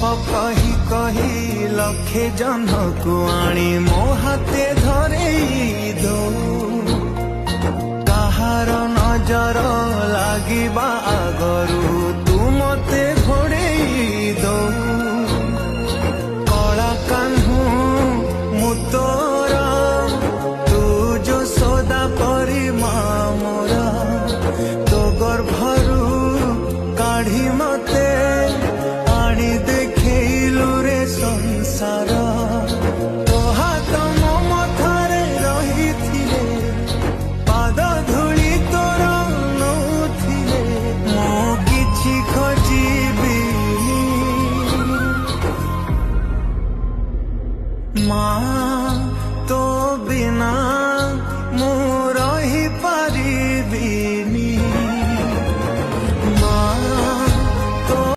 कही कही लक्षे जह्नकु आनी मो हाथे धरेई दो काहार नजर लागिबा आगरू